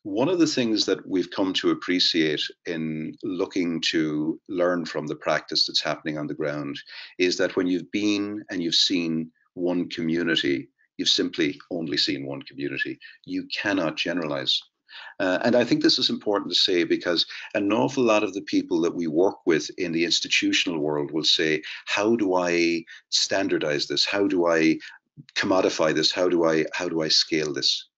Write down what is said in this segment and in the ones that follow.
One of the things that we've come to appreciate in looking to learn from the practice that's happening on the ground is that when you've been and you've seen one community, you've simply only seen one community. You cannot generalize. And I think this is important to say because an awful lot of the people that we work with in the institutional world will say, how do I standardize this? How do I commodify this? How do I scale this?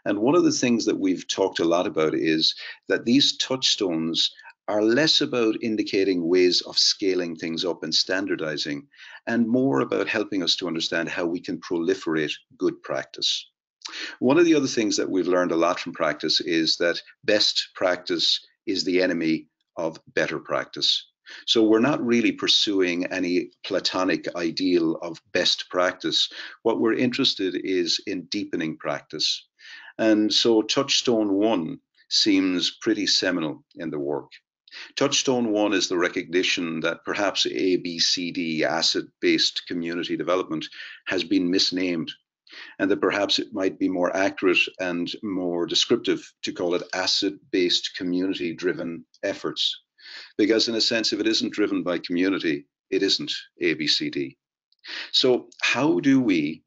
And one of the things that we've talked a lot about is that these touchstones are less about indicating ways of scaling things up and standardizing, and more about helping us to understand how we can proliferate good practice. One of the other things that we've learned a lot from practice is that best practice is the enemy of better practice. So we're not really pursuing any platonic ideal of best practice. What we're interested is in deepening practice. And so Touchstone 1 seems pretty seminal in the work. Touchstone 1 is the recognition that perhaps ABCD, asset-based community development, has been misnamed, and that perhaps it might be more accurate and more descriptive to call it asset-based community-driven efforts. Because in a sense, if it isn't driven by community, it isn't ABCD. So how do we,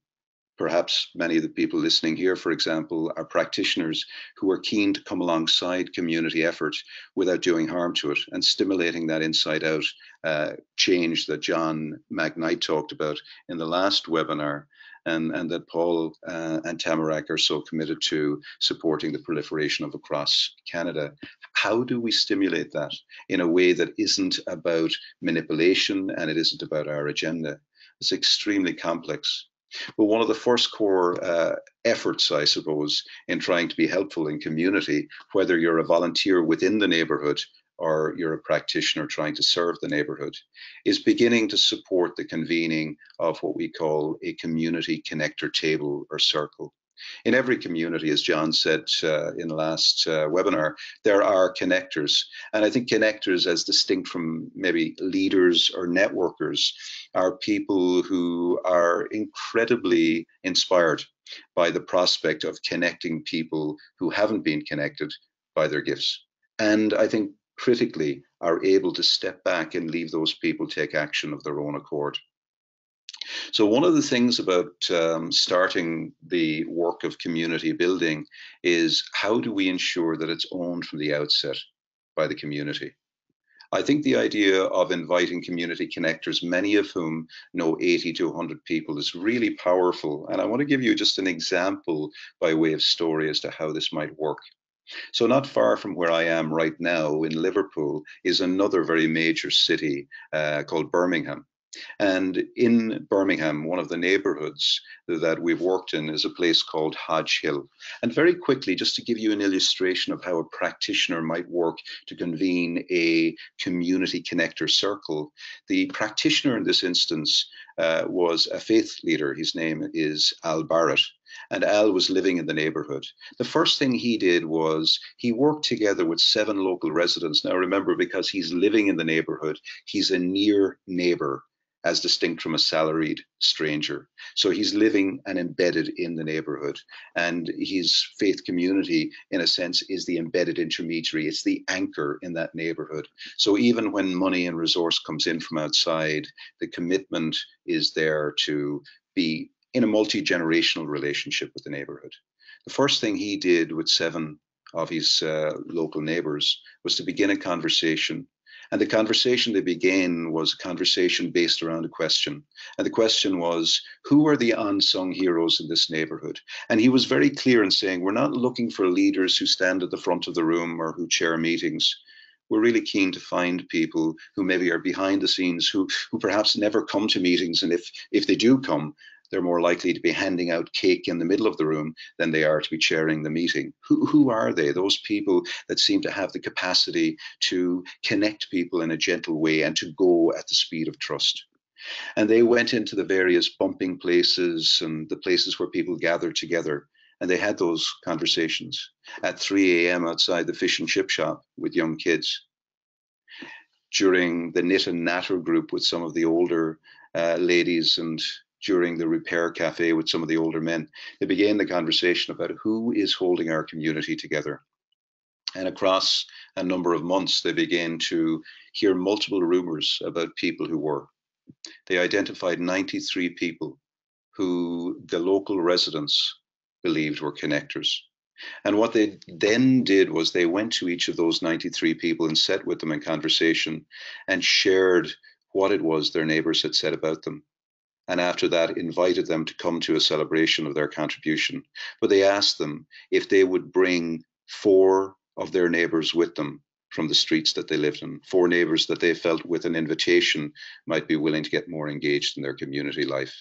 perhaps many of the people listening here, for example, are practitioners who are keen to come alongside community effort without doing harm to it and stimulating that inside out change that John McKnight talked about in the last webinar, and that Paul and Tamarack are so committed to supporting the proliferation of across Canada. How do we stimulate that in a way that isn't about manipulation and it isn't about our agenda? It's extremely complex. But one of the first core efforts, I suppose, in trying to be helpful in community, whether you're a volunteer within the neighborhood or you're a practitioner trying to serve the neighborhood, is beginning to support the convening of what we call a community connector table or circle. In every community, as John said in the last webinar, there are connectors. And I think connectors, as distinct from maybe leaders or networkers, are people who are incredibly inspired by the prospect of connecting people who haven't been connected by their gifts. And I think critically are able to step back and leave those people take action of their own accord. So one of the things about starting the work of community building is how do we ensure that it's owned from the outset by the community? I think the idea of inviting community connectors, many of whom know 80 to 100 people, is really powerful. And I want to give you just an example by way of story as to how this might work. So not far from where I am right now in Liverpool is another very major city called Birmingham. And in Birmingham, one of the neighborhoods that we've worked in is a place called Hodge Hill. And very quickly, just to give you an illustration of how a practitioner might work to convene a community connector circle, the practitioner in this instance was a faith leader. His name is Al Barrett. And Al was living in the neighborhood. The first thing he did was he worked together with 7 local residents. Now remember, because he's living in the neighborhood, he's a near neighbor, as distinct from a salaried stranger. So he's living and embedded in the neighborhood. And his faith community, in a sense, is the embedded intermediary. It's the anchor in that neighborhood. So even when money and resource comes in from outside, the commitment is there to be in a multi-generational relationship with the neighborhood. The first thing he did with 7 of his local neighbors was to begin a conversation. And the conversation they began was a conversation based around a question. And the question was, who are the unsung heroes in this neighborhood? And he was very clear in saying, we're not looking for leaders who stand at the front of the room or who chair meetings. We're really keen to find people who maybe are behind the scenes, who perhaps never come to meetings. And if they do come, they're more likely to be handing out cake in the middle of the room than they are to be chairing the meeting. Who are they? Those people that seem to have the capacity to connect people in a gentle way and to go at the speed of trust. And they went into the various bumping places and the places where people gathered together. And they had those conversations at 3 a.m. outside the fish and chip shop with young kids. During the knit and natter group with some of the older ladies, and during the repair cafe with some of the older men. They began the conversation about who is holding our community together. And across a number of months, they began to hear multiple rumors about people who were. They identified 93 people who the local residents believed were connectors. And what they then did was they went to each of those 93 people and sat with them in conversation and shared what it was their neighbors had said about them. And after that, invited them to come to a celebration of their contribution. But they asked them if they would bring 4 of their neighbors with them from the streets that they lived in, 4 neighbors that they felt with an invitation might be willing to get more engaged in their community life.